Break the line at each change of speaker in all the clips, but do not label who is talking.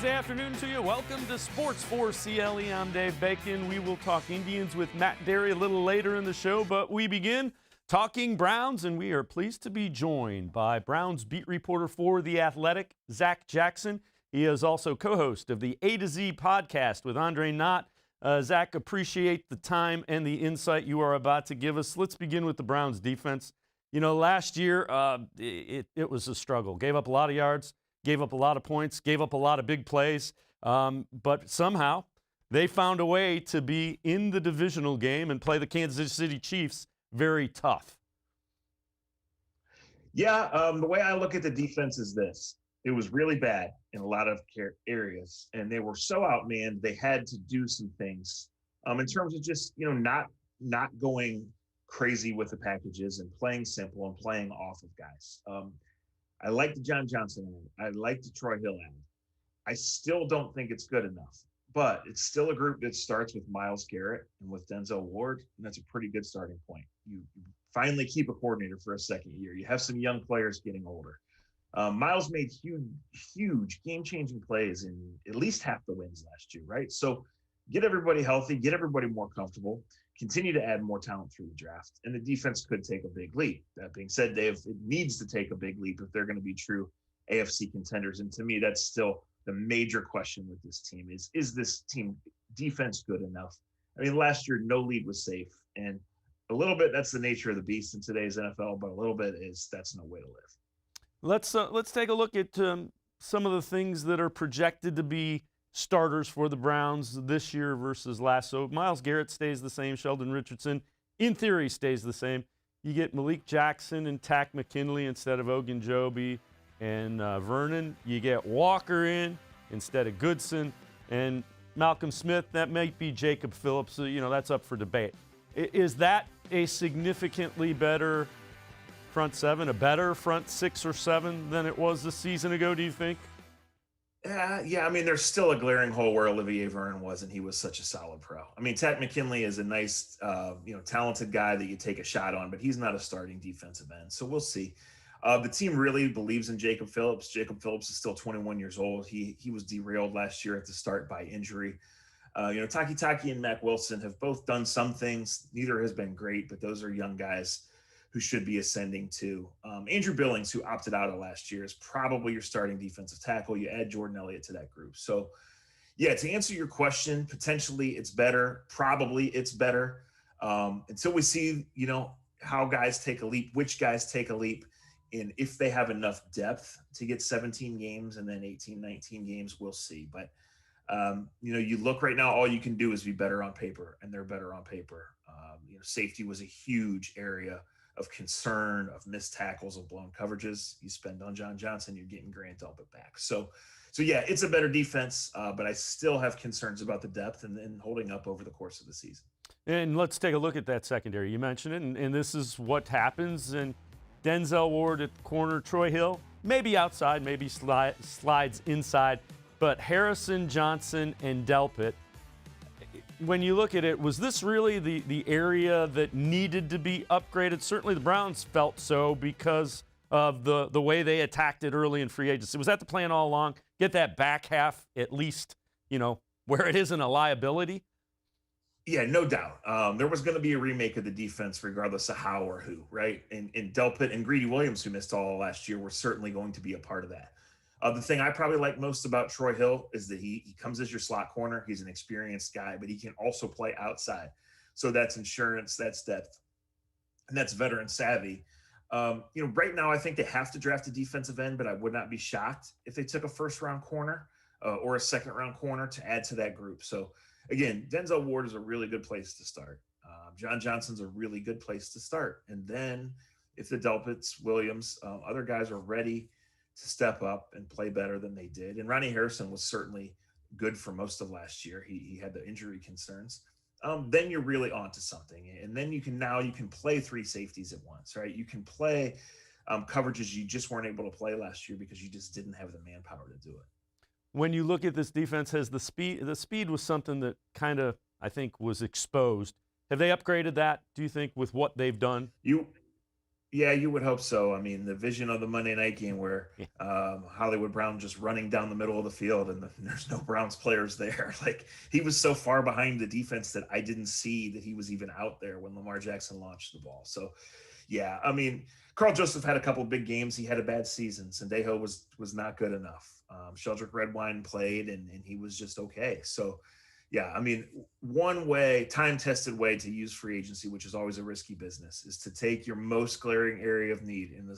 Thursday afternoon to you. Welcome to Sports4CLE. I'm Dave Bacon. We will talk Indians with Matt Dery a little later in the show, but we begin talking Browns, and we are pleased to be joined by Browns beat reporter for The Athletic, Zac Jackson. He is also co-host of the A to Z podcast with Andre Knott. Zac, appreciate the time and the insight you are about to give us. Let's begin with the Browns defense. You know, last year it was a struggle. Gave up a lot of yards, gave up a lot of points, gave up a lot of big plays, but somehow they found a way to be in the divisional game and play the Kansas City Chiefs very tough.
Yeah, the way I look at the defense is this. It was really bad in a lot of areas, and they were so outmanned, they had to do some things in terms of just, not going crazy with the packages and playing simple and playing off of guys. I like the John Johnson ad. I like the Troy Hill ad. I still don't think it's good enough, but it's still a group that starts with Myles Garrett and with Denzel Ward, and that's a pretty good starting point. You finally keep a coordinator for a second year. You have some young players getting older. Myles made huge game-changing plays in at least half the wins last year, right? So get everybody healthy, get everybody more comfortable, continue to add more talent through the draft, and the defense could take a big leap. That being said, it needs to take a big leap if they're going to be true AFC contenders. And to me, that's still the major question with this team is this team defense good enough? I mean, last year, no lead was safe. And a little bit, that's the nature of the beast in today's NFL, but a little bit that's no way to live.
Let's take a look at some of the things that are projected to be starters for the Browns this year versus last. So Myles Garrett stays the same. Sheldon Richardson, in theory, stays the same. You get Malik Jackson and Tack McKinley instead of Ogunjobi and Vernon. You get Walker in instead of Goodson. And Malcolm Smith, that might be Jacob Phillips. So, that's up for debate. Is that a significantly better front seven, a better front 6 or 7 than it was a season ago, do you think?
Yeah. I mean, there's still a glaring hole where Olivier Vernon was, and he was such a solid pro. I mean, Tack McKinley is a nice, talented guy that you take a shot on, but he's not a starting defensive end. So we'll see. The team really believes in Jacob Phillips. Jacob Phillips is still 21 years old. He was derailed last year at the start by injury. Taki and Mac Wilson have both done some things. Neither has been great, but those are young guys who should be ascending too. Andrew Billings, who opted out of last year, is probably your starting defensive tackle. You add Jordan Elliott to that group. So, yeah, to answer your question, potentially it's better. Probably it's better. Until we see, how guys take a leap, which guys take a leap, and if they have enough depth to get 17 games and then 18, 19 games, we'll see. But, you look right now, all you can do is be better on paper, and they're better on paper. Safety was a huge area of concern, of missed tackles, of blown coverages. You spend on John Johnson, you're getting Grant Delpit back. So yeah, it's a better defense, but I still have concerns about the depth and holding up over the course of the season.
And let's take a look at that secondary. You mentioned it, and this is what happens. And Denzel Ward at the corner, Troy Hill, maybe outside, maybe slides inside, but Harrison, Johnson, and Delpit. When you look at it, was this really the area that needed to be upgraded? Certainly the Browns felt so because of the way they attacked it early in free agency. Was that the plan all along? Get that back half at least, where it isn't a liability?
Yeah, no doubt. There was going to be a remake of the defense regardless of how or who, right? And Delpit and Greedy Williams, who missed all last year, were certainly going to be a part of that. The thing I probably like most about Troy Hill is that he comes as your slot corner. He's an experienced guy, but he can also play outside. So that's insurance, that's depth, and that's veteran savvy. Right now I think they have to draft a defensive end, but I would not be shocked if they took a first-round corner or a second-round corner to add to that group. So, again, Denzel Ward is a really good place to start. John Johnson's a really good place to start. And then if the Delpits, Williams, other guys are ready to step up and play better than they did. And Ronnie Harrison was certainly good for most of last year. He had the injury concerns. Then you're really onto something. And then you can play 3 safeties at once, right? You can play coverages you just weren't able to play last year because you just didn't have the manpower to do it.
When you look at this defense, has the speed was something that kind of, I think, was exposed. Have they upgraded that, do you think, with what they've done?
Yeah, you would hope so. I mean, the vision of the Monday night game where Hollywood Brown just running down the middle of the field and there's no Browns players there. Like, he was so far behind the defense that I didn't see that he was even out there when Lamar Jackson launched the ball. So, yeah, I mean, Carl Joseph had a couple of big games. He had a bad season. Sendejo was not good enough. Sheldrick Redwine played, and he was just okay. So, yeah, I mean, one way, time-tested way to use free agency, which is always a risky business, is to take your most glaring area of need and,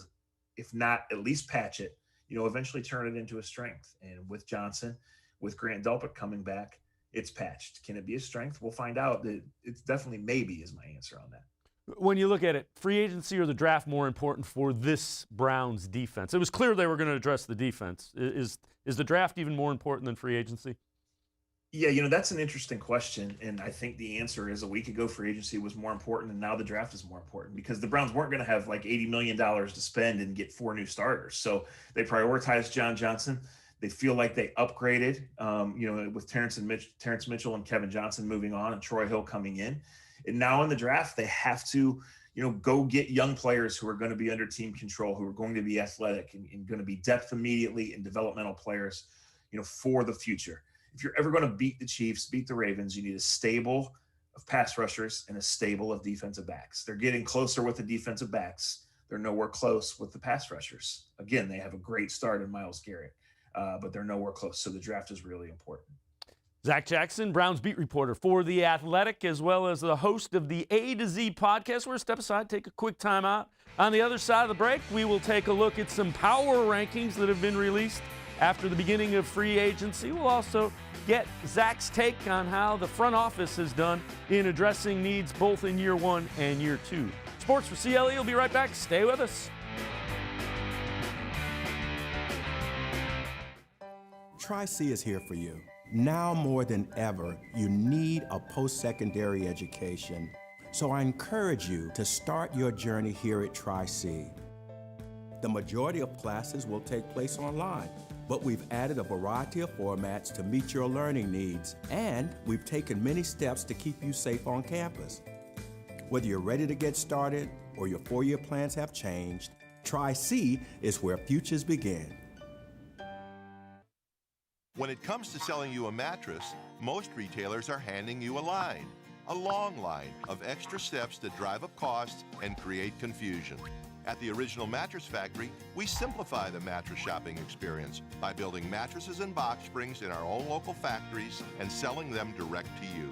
if not, at least patch it, eventually turn it into a strength. And with Johnson, with Grant Delpit coming back, it's patched. Can it be a strength? We'll find out. It's definitely maybe is my answer on that.
When you look at it, free agency or the draft more important for this Browns defense? It was clear they were going to address the defense. Is the draft even more important than free agency?
Yeah, that's an interesting question. And I think the answer is a week ago, free agency was more important. And now the draft is more important because the Browns weren't going to have like $80 million to spend and get 4 new starters. So they prioritized John Johnson. They feel like they upgraded, with Terrence Mitchell and Kevin Johnson moving on and Troy Hill coming in. And now in the draft, they have to, go get young players who are going to be under team control, who are going to be athletic and going to be depth immediately and developmental players, for the future. If you're ever going to beat the Chiefs, beat the Ravens, you need a stable of pass rushers and a stable of defensive backs. They're getting closer with the defensive backs. They're nowhere close with the pass rushers. Again, they have a great start in Myles Garrett, but they're nowhere close. So the draft is really important.
Zac Jackson, Browns beat reporter for The Athletic, as well as the host of the A to Z podcast. We're going to step aside, take a quick time out. On the other side of the break, we will take a look at some power rankings that have been released after the beginning of free agency. We'll also get Zac's take on how the front office has done in addressing needs both in year 1 and year 2. Sports for CLE will be right back. Stay with us.
Tri-C is here for you. Now more than ever, you need a post-secondary education. So I encourage you to start your journey here at Tri-C. The majority of classes will take place online, but we've added a variety of formats to meet your learning needs, and we've taken many steps to keep you safe on campus. Whether you're ready to get started or your 4-year plans have changed, Tri-C is where futures begin.
When it comes to selling you a mattress, most retailers are handing you a long line of extra steps that drive up costs and create confusion. At the Original Mattress Factory, we simplify the mattress shopping experience by building mattresses and box springs in our own local factories and selling them direct to you.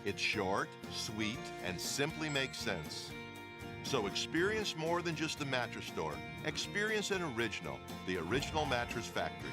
It's short, sweet, and simply makes sense. So experience more than just the mattress store. Experience an original, the Original Mattress Factory.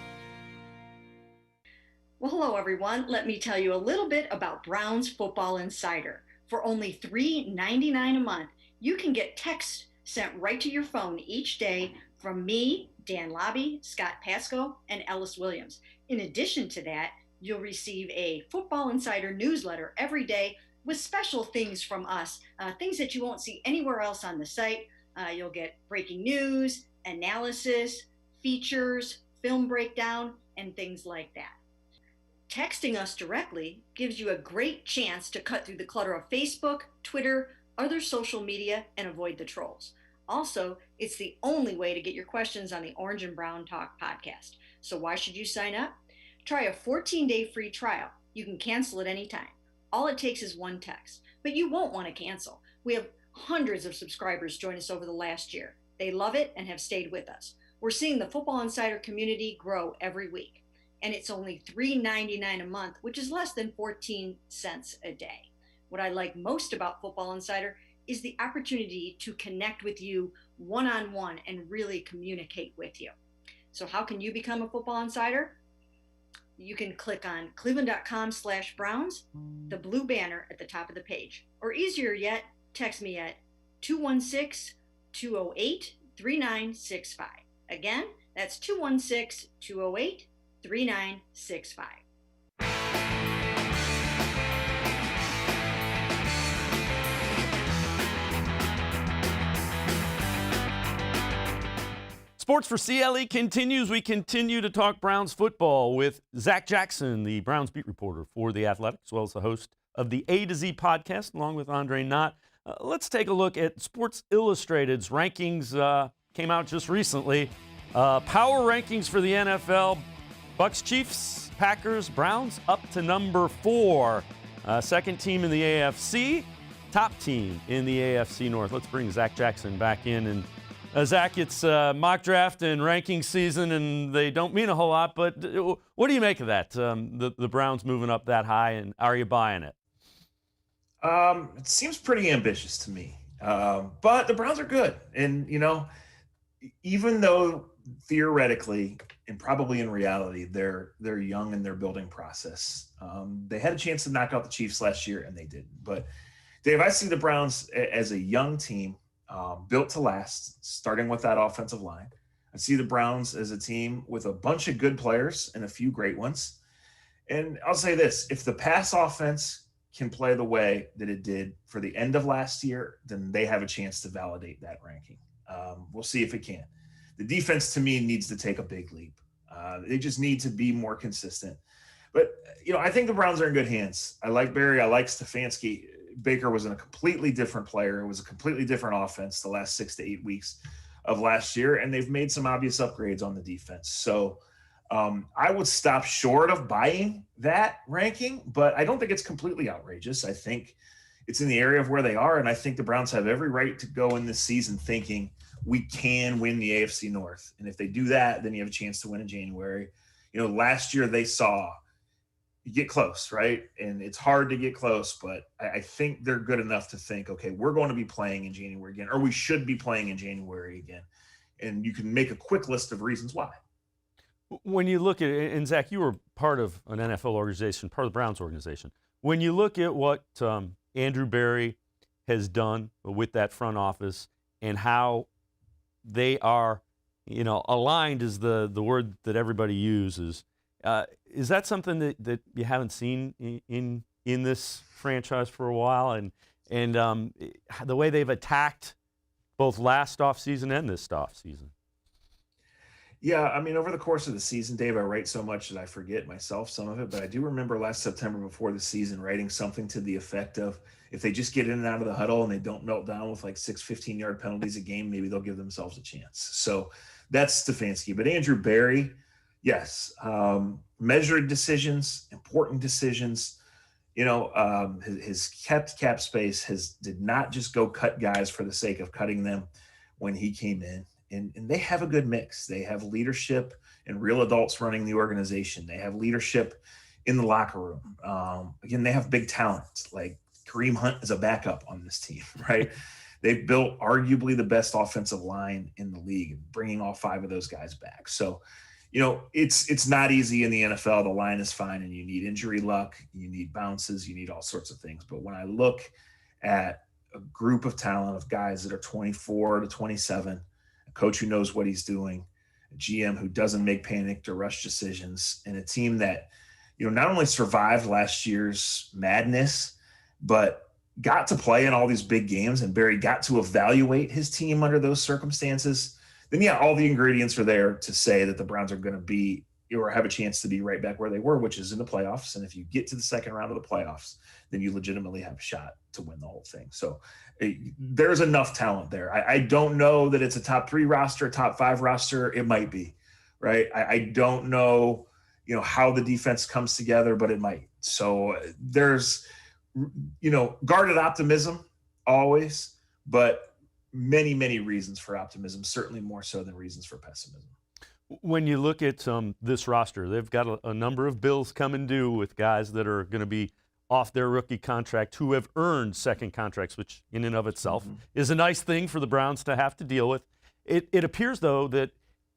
Well, hello, everyone. Let me tell you a little bit about Browns Football Insider. For only $3.99 a month, you can get text sent right to your phone each day from me, Dan Lobby, Scott Pasco, and Ellis Williams. In addition to that, you'll receive a Football Insider newsletter every day with special things from us, things that you won't see anywhere else on the site. You'll get breaking news, analysis, features, film breakdown, and things like that. Texting us directly gives you a great chance to cut through the clutter of Facebook, Twitter, other social media, and avoid the trolls. Also, it's the only way to get your questions on the Orange and Brown Talk podcast. So why should you sign up? Try a 14-day free trial. You can cancel at any time. All it takes is one text, but you won't want to cancel. We have hundreds of subscribers join us over the last year. They love it and have stayed with us. We're seeing the Football Insider community grow every week. And it's only $3.99 a month, which is less than 14 cents a day. What I like most about Football Insider is the opportunity to connect with you one-on-one and really communicate with you. So how can you become a Football Insider? You can click on cleveland.com/Browns, the blue banner at the top of the page. Or easier yet, text me at 216-208-3965. Again, that's 216-208-3965.
Sports for CLE continues. We continue to talk Browns football with Zac Jackson, the Browns beat reporter for The Athletic, as well as the host of the A to Z podcast, along with Andre Knott Let's take a look at Sports Illustrated's rankings. Came out just recently. Power rankings for the NFL. Bucks, Chiefs, Packers, Browns up to number 4. Second team in the AFC. Top team in the AFC North. Let's bring Zac Jackson back in. And Zac, it's mock draft and ranking season, and they don't mean a whole lot, but what do you make of that? The Browns moving up that high, and are you buying it?
It seems pretty ambitious to me, but the Browns are good. And, even though theoretically and probably in reality, they're young in their building process. They had a chance to knock out the Chiefs last year, and they didn't. But, Dave, I see the Browns as a young team built to last, starting with that offensive line. I see the Browns as a team with a bunch of good players and a few great ones. And I'll say this, if the pass offense can play the way that it did for the end of last year, then they have a chance to validate that ranking. We'll see if it can. The defense, to me, needs to take a big leap. They just need to be more consistent. But, I think the Browns are in good hands. I like Barry. I like Stefanski. Baker was a completely different player. It was a completely different offense the last 6 to 8 weeks of last year, and they've made some obvious upgrades on the defense. So I would stop short of buying that ranking, but I don't think it's completely outrageous. I think it's in the area of where they are, and I think the Browns have every right to go in this season thinking we can win the AFC North. And if they do that, then you have a chance to win in January. Last year they saw you get close, right? And it's hard to get close, but I think they're good enough to think, okay, we're going to be playing in January again, or we should be playing in January again. And you can make a quick list of reasons why.
When you look at it, and Zac, you were part of an NFL organization, part of the Browns organization. When you look at what Andrew Berry has done with that front office and how they are, aligned is the word that everybody uses. Is that something that you haven't seen in this franchise for a while? And the way they've attacked both last offseason and this offseason?
Yeah, over the course of the season, Dave, I write so much that I forget myself some of it, but I do remember last September before the season writing something to the effect of, if they just get in and out of the huddle and they don't melt down with like 6 15-yard penalties a game, maybe they'll give themselves a chance. So that's Stefanski. But Andrew Berry, yes, measured decisions, important decisions. His kept cap space did not just go cut guys for the sake of cutting them when he came in. And they have a good mix. They have leadership and real adults running the organization. They have leadership in the locker room. Again, they have big talent. Like Kareem Hunt is a backup on this team, right? They've built arguably the best offensive line in the league, bringing all 5 of those guys back. So, it's not easy in the NFL. The line is fine, and you need injury luck. You need bounces. You need all sorts of things. But when I look at a group of talent of guys that are 24 to 27, coach who knows what he's doing, a GM who doesn't make panicked or rush decisions, and a team that, not only survived last year's madness, but got to play in all these big games, and Barry got to evaluate his team under those circumstances, then yeah, all the ingredients are there to say that the Browns are going to be, or have a chance to be right back where they were, which is in the playoffs. And if you get to the second round of the playoffs, then you legitimately have a shot to win the whole thing. So there's enough talent there. I don't know that it's a top 3 roster, top 5 roster. It might be, right? I don't know, how the defense comes together, but it might. So there's, guarded optimism always, but many, many reasons for optimism, certainly more so than reasons for pessimism.
When you look at this roster, they've got a number of bills coming due with guys that are going to be off their rookie contract who have earned second contracts, which in and of itself is a nice thing for the Browns to have to deal with. It appears, though, that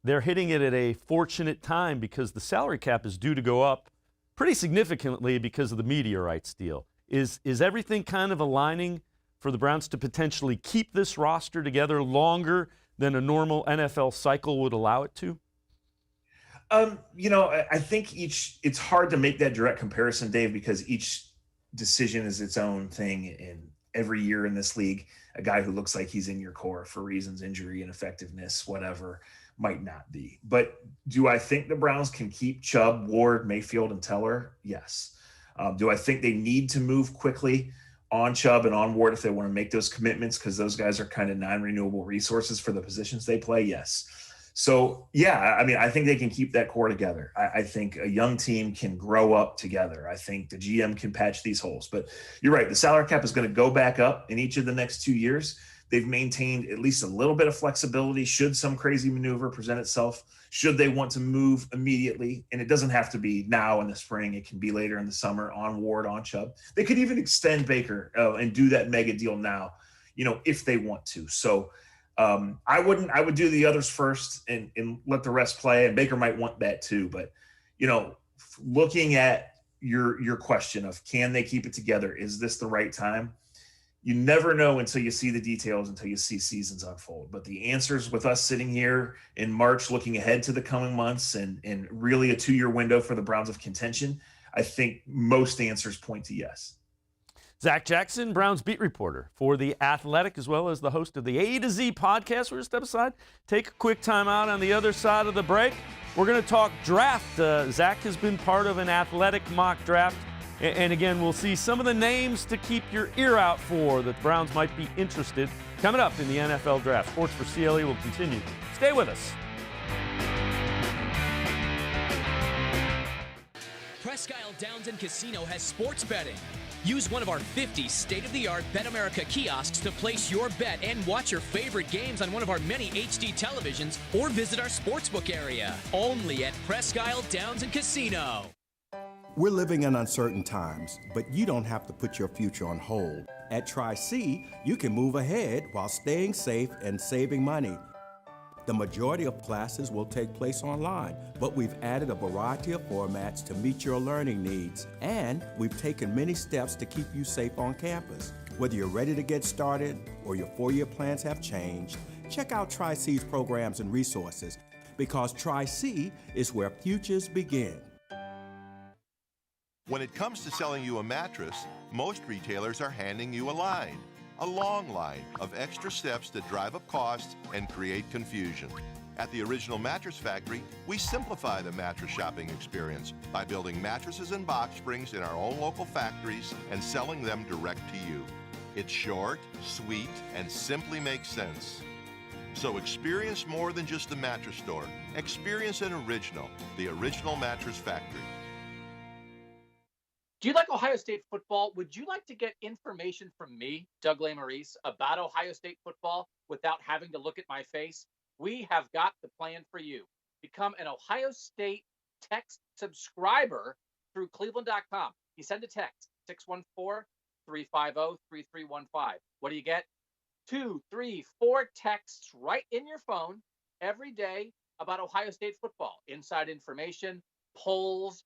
they're hitting it at a fortunate time because the salary cap is due to go up pretty significantly because of the media rights deal. Is everything kind of aligning for the Browns to potentially keep this roster together longer than a normal NFL cycle would allow it to?
I think it's hard to make that direct comparison, Dave, because each decision is its own thing. And every year in this league, a guy who looks like he's in your core for reasons, injury, ineffectiveness, whatever, might not be. But do I think the Browns can keep Chubb, Ward, Mayfield, and Teller? Yes. Do I think they need to move quickly on Chubb and on Ward if they want to make those commitments, because those guys are kind of non-renewable resources for the positions they play. Yes. So, yeah, I mean, I think they can keep that core together. I think a young team can grow up together. I think the GM can patch these holes. But you're right. The salary cap is going to go back up in each of the next 2 years. They've maintained at least a little bit of flexibility should some crazy maneuver present itself, should they want to move immediately. And it doesn't have to be now in the spring. It can be later in the summer on Ward, on Chubb. They could even extend Baker and do that mega deal now, if they want to. So, I would do the others first and let the rest play. And Baker might want that too. But, looking at your question of can they keep it together? Is this the right time? You never know until you see the details, until you see seasons unfold. But the answers with us sitting here in March, looking ahead to the coming months and really a 2-year window for the Browns of contention, I think most answers point to yes.
Zac Jackson, Browns beat reporter for The Athletic, as well as the host of the A to Z podcast. We're going to step aside, take a quick time out. On the other side of the break, we're going to talk draft. Zac has been part of an Athletic mock draft. And again, we'll see some of the names to keep your ear out for that the Browns might be interested coming up in the NFL draft. Sports for CLE will continue. Stay with us.
Presque Isle Downs and Casino has sports betting. Use one of our 50 state-of-the-art BetAmerica kiosks to place your bet and watch your favorite games on one of our many HD televisions, or visit our sportsbook area. Only at Presque Isle Downs and Casino.
We're living in uncertain times, but you don't have to put your future on hold. At Tri-C, you can move ahead while staying safe and saving money. The majority of classes will take place online, but we've added a variety of formats to meet your learning needs, and we've taken many steps to keep you safe on campus. Whether you're ready to get started or your 4-year plans have changed, check out Tri-C's programs and resources, because Tri-C is where futures begin.
When it comes to selling you a mattress, most retailers are handing you a line. A long line of extra steps that drive up costs and create confusion. At the Original Mattress Factory, we simplify the mattress shopping experience by building mattresses and box springs in our own local factories and selling them direct to you. It's short, sweet, and simply makes sense. So experience more than just the mattress store. Experience an original, the Original Mattress Factory.
Do you like Ohio State football? Would you like to get information from me, Doug Maurice, about Ohio State football without having to look at my face? We have got the plan for you. Become an Ohio State text subscriber through cleveland.com. You send a text, 614-350-3315. What do you get? 2, 3, 4 texts right in your phone every day about Ohio State football. Inside information, polls,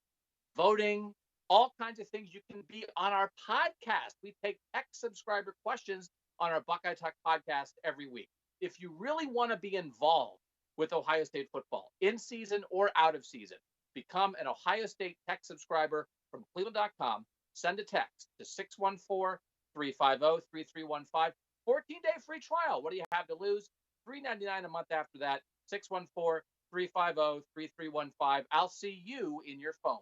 voting, all kinds of things. You can be on our podcast. We take text subscriber questions on our Buckeye Talk podcast every week. If you really want to be involved with Ohio State football, in season or out of season, become an Ohio State text subscriber from cleveland.com. Send a text to 614-350-3315. 14-day free trial. What do you have to lose? $3.99 a month after that. 614-350-3315. I'll see you in your phone.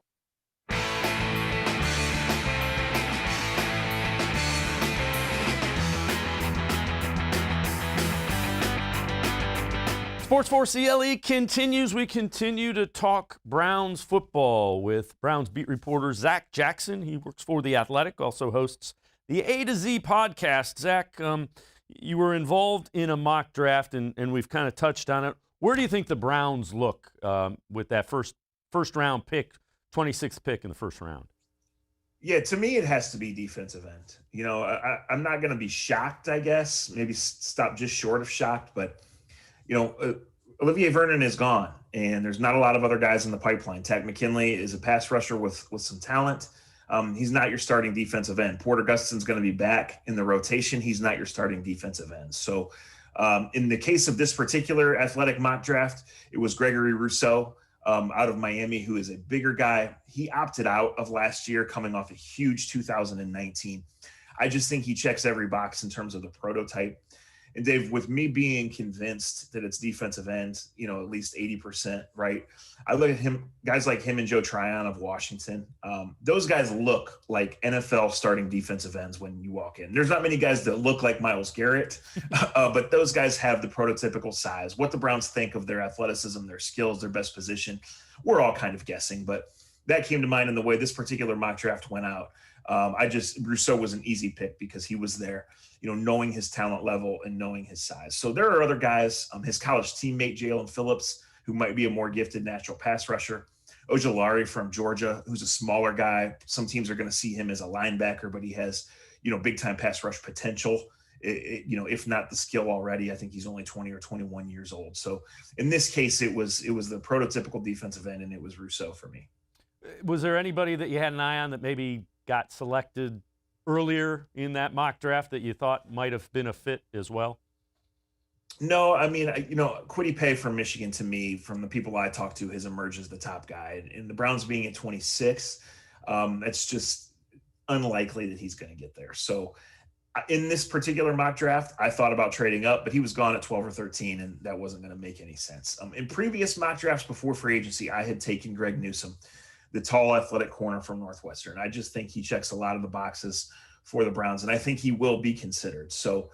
Sports4CLE continues. We continue to talk Browns football with Browns beat reporter Zac Jackson. He works for The Athletic, also hosts the A to Z podcast. Zac, you were involved in a mock draft, and we've kind of touched on it. Where do you think the Browns look with that first round pick, 26th pick in the first round?
Yeah, to me, it has to be defensive end. I'm not going to be shocked, I guess, maybe stop just short of shocked, but Olivier Vernon is gone, and there's not a lot of other guys in the pipeline. Takk McKinley is a pass rusher with some talent. He's not your starting defensive end. Porter Gustafson's going to be back in the rotation. He's not your starting defensive end. So in the case of this particular Athletic mock draft, it was Gregory Rousseau out of Miami, who is a bigger guy. He opted out of last year coming off a huge 2019. I just think he checks every box in terms of the prototype. And Dave, with me being convinced that it's defensive end, at least 80%, right? I look at him, guys like him and Joe Tryon of Washington. Those guys look like NFL starting defensive ends when you walk in. There's not many guys that look like Myles Garrett, but those guys have the prototypical size. What the Browns think of their athleticism, their skills, their best position, we're all kind of guessing, but that came to mind in the way this particular mock draft went out. Rousseau was an easy pick because he was there, knowing his talent level and knowing his size. So there are other guys, his college teammate, Jalen Phillips, who might be a more gifted natural pass rusher. Ojulari from Georgia, who's a smaller guy. Some teams are going to see him as a linebacker, but he has, big time pass rush potential. If not the skill already. I think he's only 20 or 21 years old. So in this case, it was the prototypical defensive end, and it was Rousseau for me.
Was there anybody that you had an eye on that maybe got selected earlier in that mock draft that you thought might have been a fit as well?
No, I mean, Kwity Paye from Michigan, to me, from the people I talked to, has emerged as the top guy. And the Browns being at 26, it's just unlikely that he's going to get there. So in this particular mock draft, I thought about trading up, but he was gone at 12 or 13, and that wasn't going to make any sense. In previous mock drafts before free agency, I had taken Greg Newsome, the tall, athletic corner from Northwestern. I just think he checks a lot of the boxes for the Browns, and I think he will be considered. So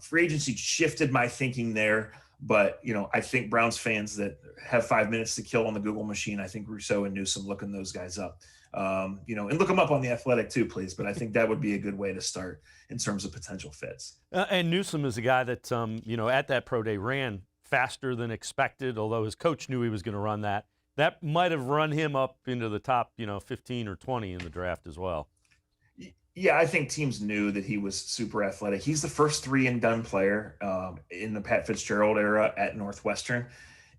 free agency shifted my thinking there, but, I think Browns fans that have 5 minutes to kill on the Google machine, I think Rousseau and Newsome, looking those guys up, and look them up on The Athletic too, please. But I think that would be a good way to start in terms of potential fits.
And Newsome is a guy that, at that pro day ran faster than expected, although his coach knew he was going to run that. That might have run him up into the top, 15 or 20 in the draft as well.
Yeah, I think teams knew that he was super athletic. He's the first 3-and-done player in the Pat Fitzgerald era at Northwestern,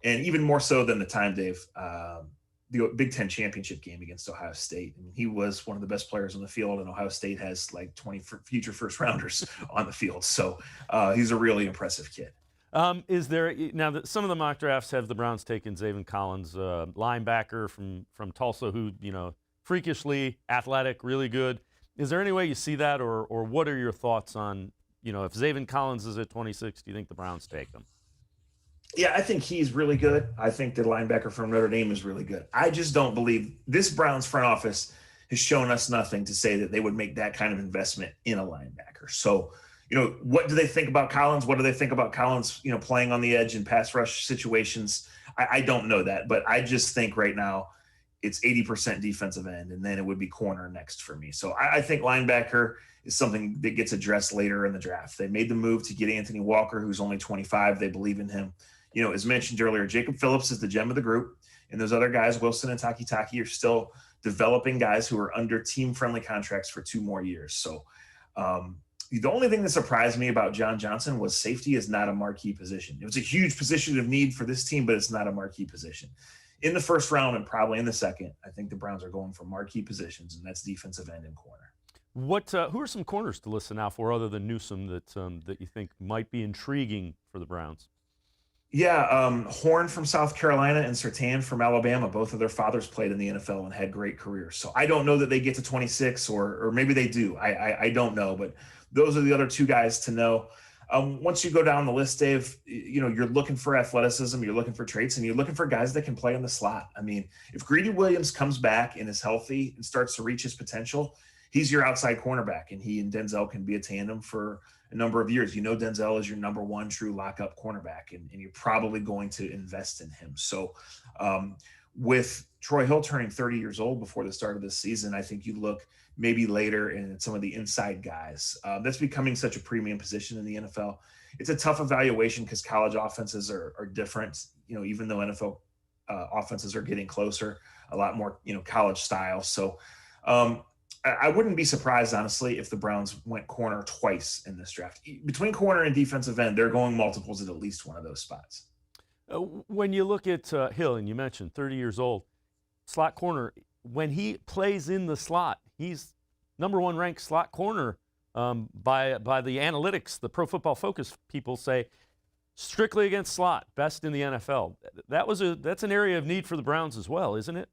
and even more so than the time, Dave, the Big Ten championship game against Ohio State. I mean, he was one of the best players on the field, and Ohio State has like 20 future first-rounders on the field. So he's a really impressive kid.
Is there now that some of the mock drafts have the Browns taken Zaven Collins, linebacker from Tulsa, who freakishly athletic, really good. Is there any way you see that, or what are your thoughts on if Zaven Collins is at 26, do you think the Browns take him?
Yeah, I think he's really good. I think the linebacker from Notre Dame is really good. I just don't believe this Browns front office has shown us nothing to say that they would make that kind of investment in a linebacker. So. What do they think about Collins? What do they think about Collins, playing on the edge in pass rush situations? I don't know that, but I just think right now it's 80% defensive end, and then it would be corner next for me. So I think linebacker is something that gets addressed later in the draft. They made the move to get Anthony Walker, who's only 25. They believe in him. As mentioned earlier, Jacob Phillips is the gem of the group, and those other guys, Wilson and Taki, are still developing guys who are under team-friendly contracts for 2 more years. So, the only thing that surprised me about John Johnson was safety is not a marquee position. It was a huge position of need for this team, but it's not a marquee position. In the first round and probably in the second, I think the Browns are going for marquee positions, and that's defensive end and corner.
Who are some corners to listen out for other than Newsome that you think might be intriguing for the Browns?
Yeah, Horn from South Carolina and Surtain from Alabama. Both of their fathers played in the NFL and had great careers. So I don't know that they get to 26, or maybe they do. I don't know, but those are the other 2 guys to know. Once you go down the list, Dave, you're looking for athleticism, you're looking for traits, and you're looking for guys that can play in the slot. I mean, if Greedy Williams comes back and is healthy and starts to reach his potential, he's your outside cornerback, and he and Denzel can be a tandem for a number of years. Denzel is your number 1 true lockup cornerback, and you're probably going to invest in him. So with Troy Hill turning 30 years old before the start of this season, I think you look maybe later in some of the inside guys. That's becoming such a premium position in the NFL. It's a tough evaluation because college offenses are different, even though NFL offenses are getting closer, a lot more, college style. So I wouldn't be surprised, honestly, if the Browns went corner twice in this draft. Between corner and defensive end, they're going multiples at least one of those spots.
When you look at Hill, and you mentioned 30 years old, slot corner, when he plays in the slot, he's number 1 ranked slot corner by the analytics. The Pro Football Focus people say strictly against slot, best in the NFL. That's an area of need for the Browns as well, isn't it?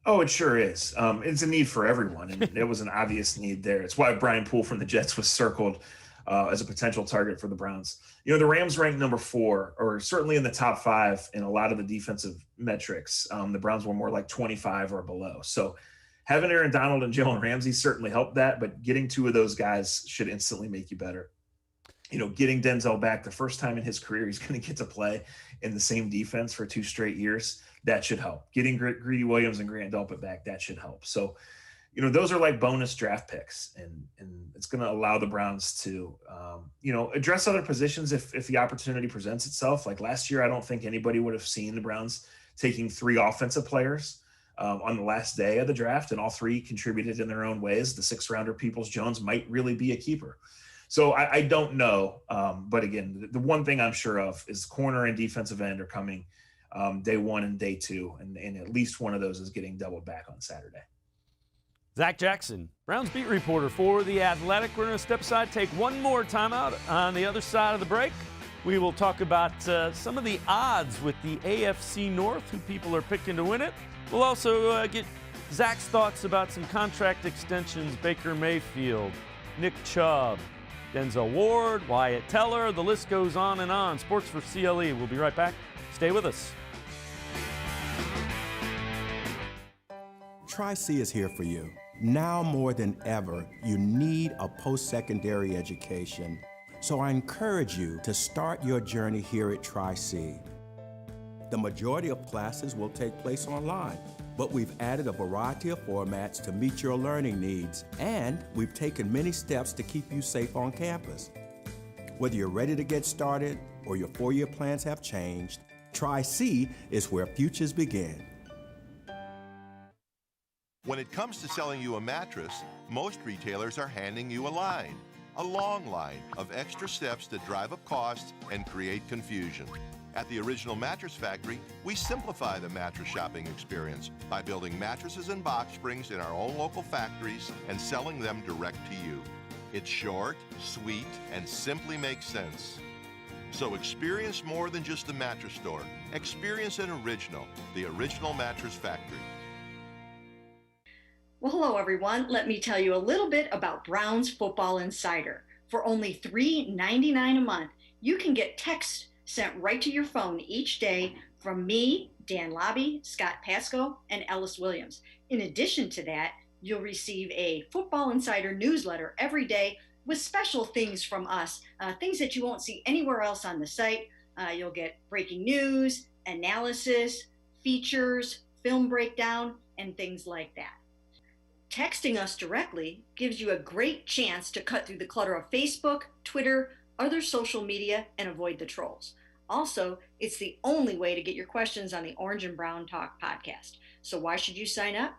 Oh, it sure is. It's a need for everyone, and there was an obvious need there. It's why Brian Poole from the Jets was circled as a potential target for the Browns. You know, the Rams ranked number 4, or certainly in the top 5 in a lot of the defensive metrics. The Browns were more like 25 or below. So having Aaron Donald and Jalen Ramsey certainly helped that, but getting 2 of those guys should instantly make you better. You know, getting Denzel back, the first time in his career he's going to get to play in the same defense for 2 straight years, that should help. Getting Greedy Williams and Grant Delpit back, that should help. So, you know, those are like bonus draft picks, and it's going to allow the Browns to, you know, address other positions if the opportunity presents itself. Like last year, I don't think anybody would have seen the Browns taking 3 offensive players on the last day of the draft, and all 3 contributed in their own ways. The 6th-rounder Peoples-Jones might really be a keeper. So I don't know, but again, the one thing I'm sure of is corner and defensive end are coming day 1 and day 2, and at least one of those is getting doubled back on Saturday.
Zac Jackson, Browns beat reporter for The Athletic. We're going to step aside, take one more timeout. On the other side of the break, we will talk about some of the odds with the AFC North, who people are picking to win it. We'll also get Zach's thoughts about some contract extensions, Baker Mayfield, Nick Chubb, Denzel Ward, Wyatt Teller, the list goes on and on. Sports for CLE. We'll be right back. Stay with us.
Tri-C is here for you. Now more than ever, you need a post-secondary education. So I encourage you to start your journey here at Tri-C. The majority of classes will take place online, but we've added a variety of formats to meet your learning needs, and we've taken many steps to keep you safe on campus. Whether you're ready to get started or your 4-year plans have changed, Tri-C is where futures begin.
When it comes to selling you a mattress, most retailers are handing you a long line of extra steps that drive up costs and create confusion. At the Original Mattress Factory, we simplify the mattress shopping experience by building mattresses and box springs in our own local factories and selling them direct to you. It's short, sweet, and simply makes sense. So experience more than just the mattress store. Experience an original, the Original Mattress Factory.
Well, hello, everyone. Let me tell you a little bit about Browns Football Insider. For only $3.99 a month, you can get text sent right to your phone each day from me, Dan Lobby, Scott Pasco, and Ellis Williams. In addition to that, you'll receive a Football Insider newsletter every day with special things from us, things that you won't see anywhere else on the site. You'll get breaking news, analysis, features, film breakdown, and things like that. Texting us directly gives you a great chance to cut through the clutter of Facebook, Twitter, other social media, and avoid the trolls. Also, it's the only way to get your questions on the Orange and Brown Talk podcast. So why should you sign up?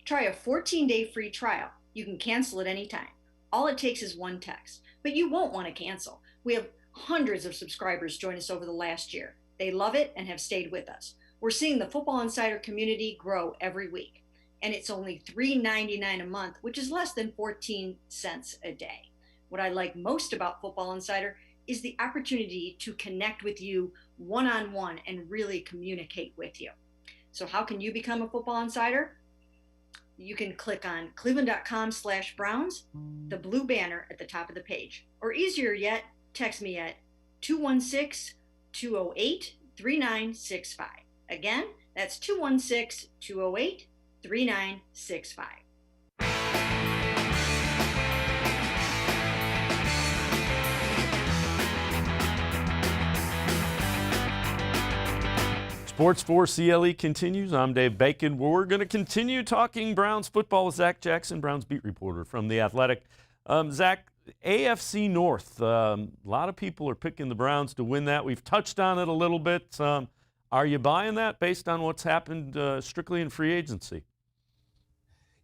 Try a 14-day free trial. You can cancel at any time. All it takes is one text, but you won't want to cancel. We have hundreds of subscribers join us over the last year. They love it and have stayed with us. We're seeing the Football Insider community grow every week. And it's only $3.99 a month, which is less than 14 cents a day. What I like most about Football Insider is the opportunity to connect with you one-on-one and really communicate with you. So how can you become a Football Insider? You can click on cleveland.com/Browns, the blue banner at the top of the page. Or easier yet, text me at 216-208-3965. Again, that's 216-208-3965.
Sports4CLE continues. I'm Dave Bacon. We're going to continue talking Browns football with Zac Jackson, Browns beat reporter from The Athletic. Zach, AFC North, a lot of people are picking the Browns to win that. We've touched on it a little bit. Are you buying that based on what's happened strictly in free agency?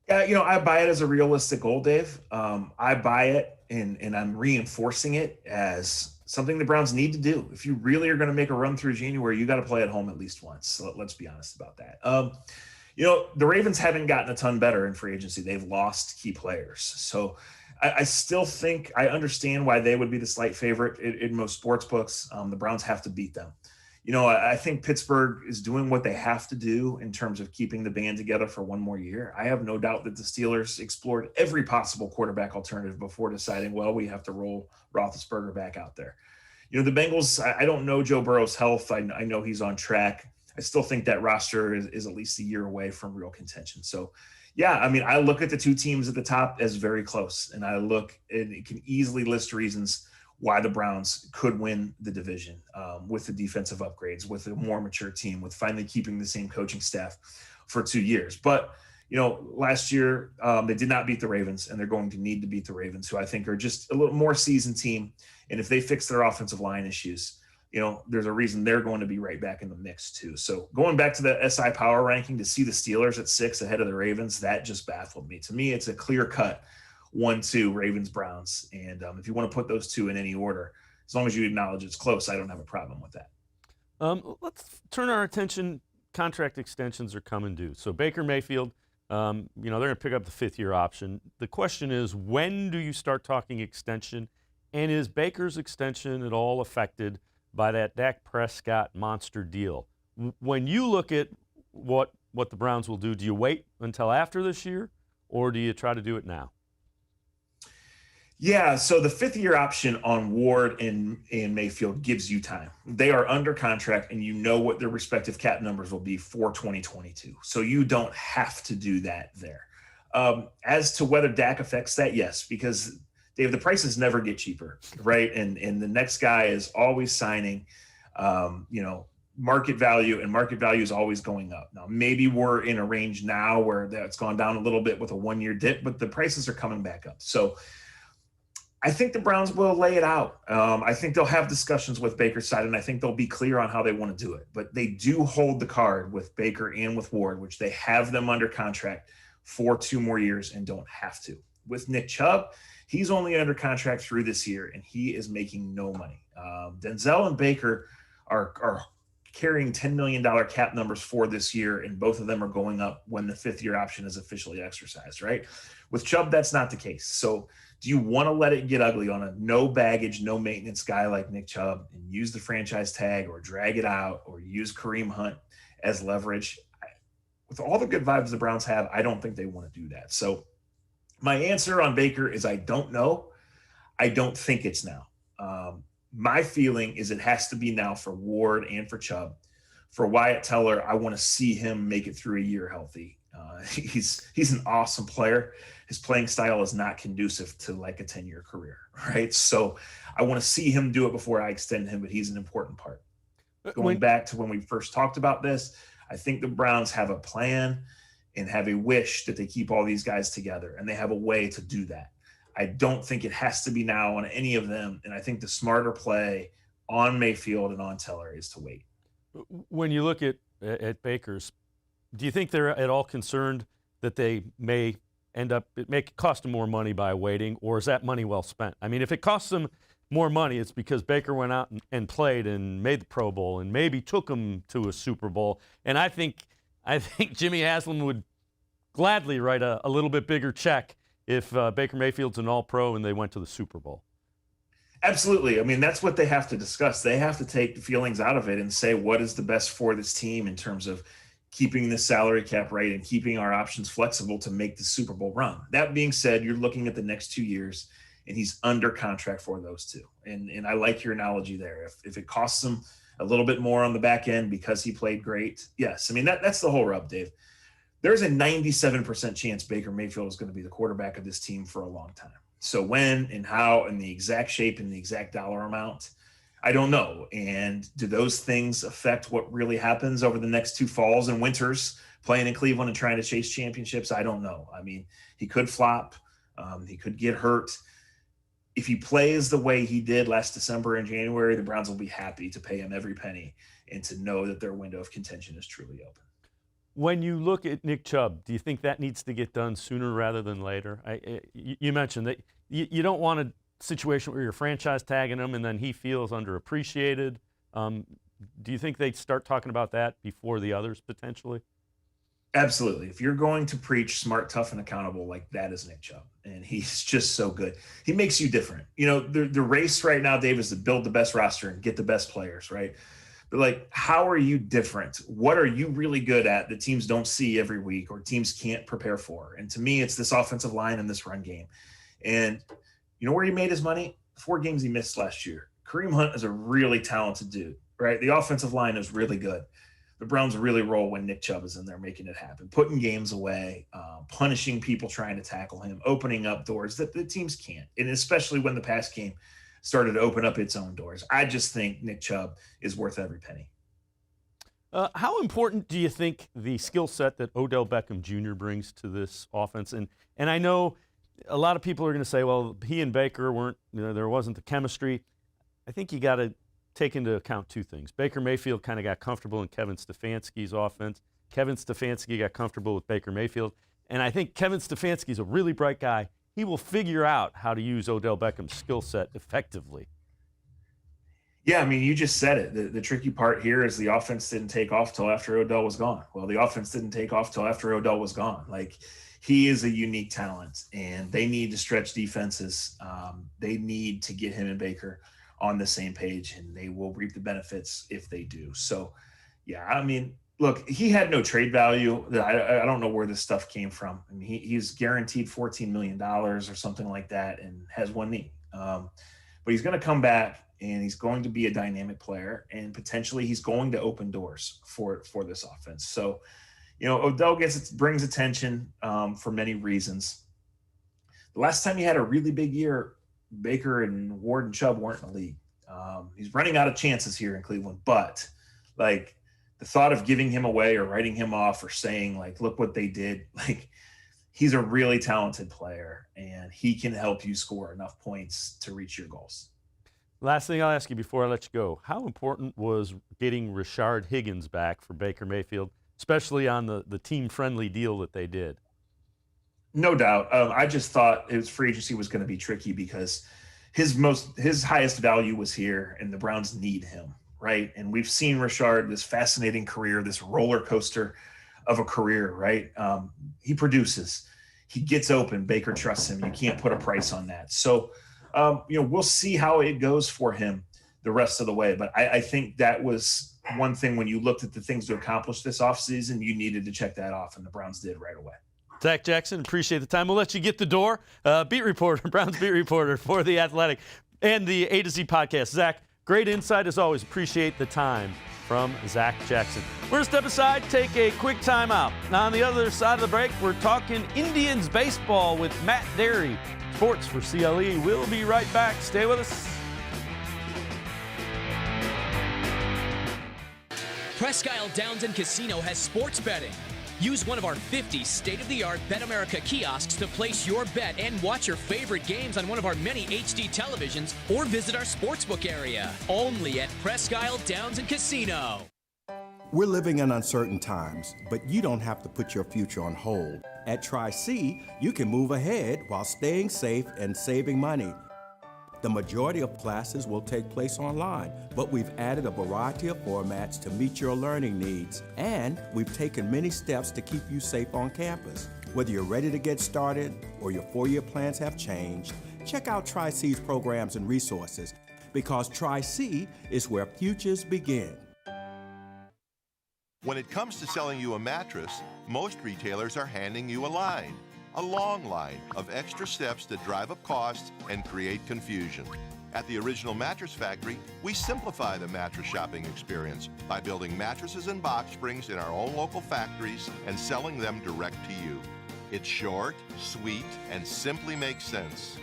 Yeah, you know, I buy it as a realistic goal, Dave. I buy it, and I'm reinforcing it as something the Browns need to do. If you really are going to make a run through January, you got to play at home at least once. So let's be honest about that. You know, the Ravens haven't gotten a ton better in free agency. They've lost key players. So I still think I understand why they would be the slight favorite in most sports books. The Browns have to beat them. I think Pittsburgh is doing what they have to do in terms of keeping the band together for one more year. I have no doubt that the Steelers explored every possible quarterback alternative before deciding, well, we have to roll Roethlisberger back out there. The Bengals, I don't know Joe Burrow's health. I know he's on track. I still think that roster is at least a year away from real contention. So, yeah, I mean, I look at the two teams at the top as very close, and it can easily list reasons why the Browns could win the division with the defensive upgrades, with a more mature team, with finally keeping the same coaching staff for 2 years. But, last year they did not beat the Ravens, and they're going to need to beat the Ravens, who I think are just a little more seasoned team. And if they fix their offensive line issues, there's a reason they're going to be right back in the mix too. So going back to the SI power ranking, to see the Steelers at 6 ahead of the Ravens, that just baffled me. To me, it's a clear cut 1-2 Ravens Browns. And if you want to put those two in any order, as long as you acknowledge it's close, I don't have a problem with that.
Let's turn our attention. Contract extensions are coming due. So Baker Mayfield, they're going to pick up the 5th-year option. The question is, when do you start talking extension? And is Baker's extension at all affected by that Dak Prescott monster deal? When you look at what the Browns will do you wait until after this year, or do you try to do it now?
Yeah, so the 5th-year option on Ward and Mayfield gives you time. They are under contract, and you know what their respective cap numbers will be for 2022. So you don't have to do that there. As to whether Dak affects that, yes, because Dave, the prices never get cheaper, right? And the next guy is always signing, market value, and market value is always going up. Now, maybe we're in a range now where that's gone down a little bit with a 1-year dip, but the prices are coming back up. So I think the Browns will lay it out. I think they'll have discussions with Baker's side, and I think they'll be clear on how they want to do it. But they do hold the card with Baker and with Ward, which they have them under contract for 2 more years and don't have to. With Nick Chubb, he's only under contract through this year, and he is making no money. Denzel and Baker are carrying $10 million cap numbers for this year, and both of them are going up when the 5th-year option is officially exercised, right? With Chubb, that's not the case. So do you want to let it get ugly on a no baggage, no maintenance guy like Nick Chubb and use the franchise tag or drag it out or use Kareem Hunt as leverage? With all the good vibes the Browns have, I don't think they want to do that. So my answer on Baker is I don't know. I don't think it's now. My feeling is it has to be now for Ward and for Chubb. For Wyatt Teller, I want to see him make it through a year healthy. He's an awesome player. His playing style is not conducive to like a 10-year career, right? So I want to see him do it before I extend him, but he's an important part. Going back to when we first talked about this, I think the Browns have a plan and have a wish that they keep all these guys together, and they have a way to do that. I don't think it has to be now on any of them, and I think the smarter play on Mayfield and on Teller is to wait.
When you look at Baker's, do you think they're at all concerned that they may it may cost them more money by waiting, or is that money well spent? I mean, if it costs them more money, it's because Baker went out and played and made the Pro Bowl and maybe took them to a Super Bowl. And I think Jimmy Haslam would gladly write a little bit bigger check if Baker Mayfield's an All-Pro and they went to the Super Bowl.
Absolutely. I mean, that's what they have to discuss. They have to take the feelings out of it and say what is the best for this team in terms of keeping the salary cap right and keeping our options flexible to make the Super Bowl run. That being said, you're looking at the next 2 years, and he's under contract for those two. And I like your analogy there. If it costs him a little bit more on the back end because he played great, yes. I mean, that's the whole rub, Dave. There's a 97% chance Baker Mayfield is going to be the quarterback of this team for a long time. So when and how and the exact shape and the exact dollar amount, I don't know. And do those things affect what really happens over the next 2 falls and winters playing in Cleveland and trying to chase championships? I don't know. I mean, he could flop. He could get hurt. If he plays the way he did last December and January, the Browns will be happy to pay him every penny and to know that their window of contention is truly open.
When you look at Nick Chubb, do you think that needs to get done sooner rather than later? You mentioned that you don't want a situation where you're franchise tagging him and then he feels underappreciated. Do you think they'd start talking about that before the others potentially?
Absolutely. If you're going to preach smart, tough, and accountable, like that is Nick Chubb, and he's just so good. He makes you different. You know, the race right now, Dave, is to build the best roster and get the best players, right? But like, how are you different? What are you really good at that teams don't see every week or teams can't prepare for? And to me, it's this offensive line and this run game. And you know where he made his money? 4 games he missed last year. Kareem Hunt is a really talented dude, right? The offensive line is really good. The Browns really roll when Nick Chubb is in there making it happen, putting games away, punishing people trying to tackle him, opening up doors that the teams can't. And especially when the pass game started to open up its own doors. I just think Nick Chubb is worth every penny.
How important do you think the skill set that Odell Beckham Jr. brings to this offense? And I know a lot of people are going to say, well, he and Baker weren't, there wasn't the chemistry. I think you got to take into account 2 things. Baker Mayfield kind of got comfortable in Kevin Stefanski's offense. Kevin Stefanski got comfortable with Baker Mayfield. And I think Kevin Stefanski's a really bright guy. He will figure out how to use Odell Beckham's skill set effectively.
Yeah, I mean, you just said it. The tricky part here is the offense didn't take off till after Odell was gone. Well, the offense didn't take off till after Odell was gone. Like, he is a unique talent, and they need to stretch defenses. They need to get him and Baker on the same page, and they will reap the benefits if they do. So, yeah, I mean, look, he had no trade value. I don't know where this stuff came from. I mean, he's guaranteed $14 million or something like that and has 1 knee. But he's going to come back, and he's going to be a dynamic player, and potentially he's going to open doors for this offense. So, Odell brings attention for many reasons. The last time he had a really big year, Baker and Ward and Chubb weren't in the league. He's running out of chances here in Cleveland, but like the thought of giving him away or writing him off or saying like, look what they did, like he's a really talented player and he can help you score enough points to reach your goals.
Last thing I'll ask you before I let you go, how important was getting Rashard Higgins back for Baker Mayfield, especially on the team-friendly deal that they did?
No doubt. I just thought his free agency was going to be tricky because his highest value was here, and the Browns need him, right? And we've seen Rashard, this fascinating career, this roller coaster of a career, right? He produces. He gets open. Baker trusts him. You can't put a price on that. So, we'll see how it goes for him the rest of the way. But I think that was one thing when you looked at the things to accomplish this offseason, you needed to check that off, and the Browns did right away.
Zac Jackson, appreciate the time. We'll let you get the door. Beat reporter, Browns beat reporter for The Athletic and the A to Z podcast. Zac, great insight as always. Appreciate the time from Zac Jackson. We're going to step aside, take a quick timeout. Now, on the other side of the break, we're talking Indians baseball with Matt Dery. Sports4CLE. We'll be right back. Stay with us.
Presque Isle Downs and Casino has sports betting. Use one of our 50 state-of-the-art Bet America kiosks to place your bet and watch your favorite games on one of our many HD televisions or visit our sportsbook area. Only at Presque Isle Downs and Casino.
We're living in uncertain times, but you don't have to put your future on hold. At Tri-C, you can move ahead while staying safe and saving money. The majority of classes will take place online, but we've added a variety of formats to meet your learning needs, and we've taken many steps to keep you safe on campus. Whether you're ready to get started or your 4-year plans have changed, check out Tri-C's programs and resources, because Tri-C is where futures begin.
When it comes to selling you a mattress, most retailers are handing you a line. A long line of extra steps that drive up costs and create confusion. At the Original Mattress Factory, we simplify the mattress shopping experience by building mattresses and box springs in our own local factories and selling them direct to you. It's short, sweet, and simply makes sense.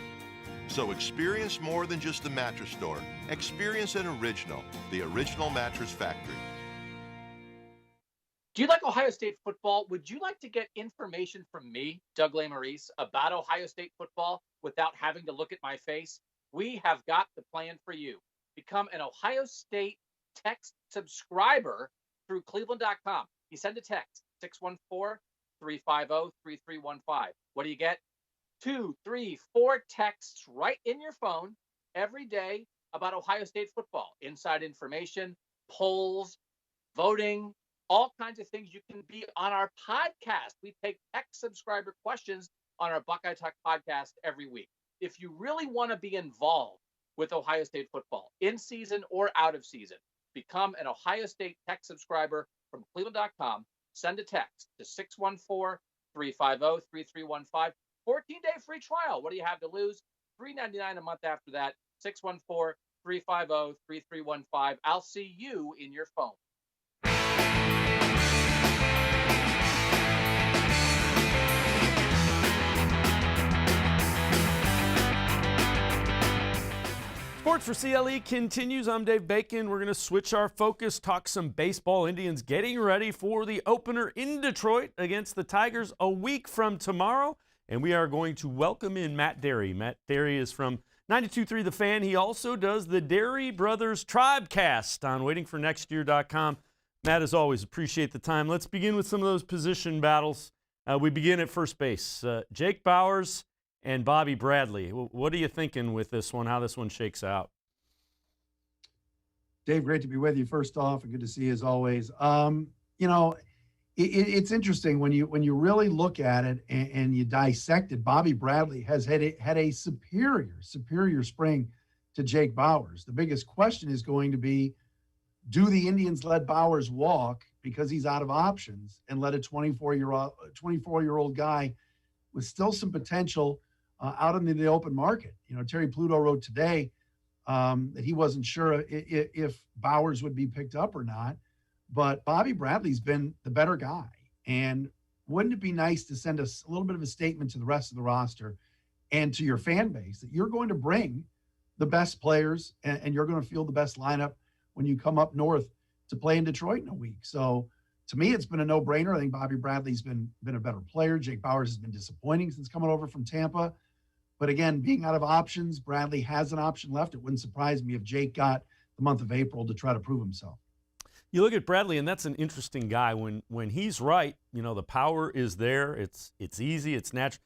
So experience more than just the mattress store. Experience an original, the Original Mattress Factory.
Do you like Ohio State football? Would you like to get information from me, Doug Maurice, about Ohio State football without having to look at my face? We have got the plan for you. Become an Ohio State text subscriber through cleveland.com. You send a text, 614-350-3315. What do you get? 2, 3, 4 texts right in your phone every day about Ohio State football. Inside information, polls, voting, all kinds of things. You can be on our podcast. We take text subscriber questions on our Buckeye Talk podcast every week. If you really want to be involved with Ohio State football, in season or out of season, Become an Ohio State tech subscriber from cleveland.com. Send a text to 614-350-3315. 14-day free trial. What do you have to lose? $3.99 a month after that. 614-350-3315. I'll see you in your phone.
Sports4CLE continues. I'm Dave Bacon. We're going to switch our focus, talk some baseball. Indians getting ready for the opener in Detroit against the Tigers a week from tomorrow. And we are going to welcome in Matt Dery. Matt Dery is from 92.3 The Fan. He also does the Dery Brothers Tribecast on waitingfornextyear.com. Matt, as always, appreciate the time. Let's begin with some of those position battles. We begin at first base. Jake Bauers and Bobby Bradley. What are you thinking with this one, how this one shakes out?
Dave, great to be with you first off, and good to see you as always. It's interesting when you really look at it and you dissect it. Bobby Bradley has had a superior spring to Jake Bauers. The biggest question is going to be, do the Indians let Bauers walk because he's out of options and let a 24-year-old guy with still some potential out into the open market? Terry Pluto wrote today that he wasn't sure if Bauers would be picked up or not, but Bobby Bradley's been the better guy. And wouldn't it be nice to send a little bit of a statement to the rest of the roster and to your fan base that you're going to bring the best players and you're going to field the best lineup when you come up north to play in Detroit in a week? So to me, it's been a no-brainer. I think Bobby Bradley's been a better player. Jake Bauers has been disappointing since coming over from Tampa. But again, being out of options, Bradley has an option left. It wouldn't surprise me if Jake got the month of April to try to prove himself.
You look at Bradley, and that's an interesting guy. When he's right, the power is there. It's easy. It's natural.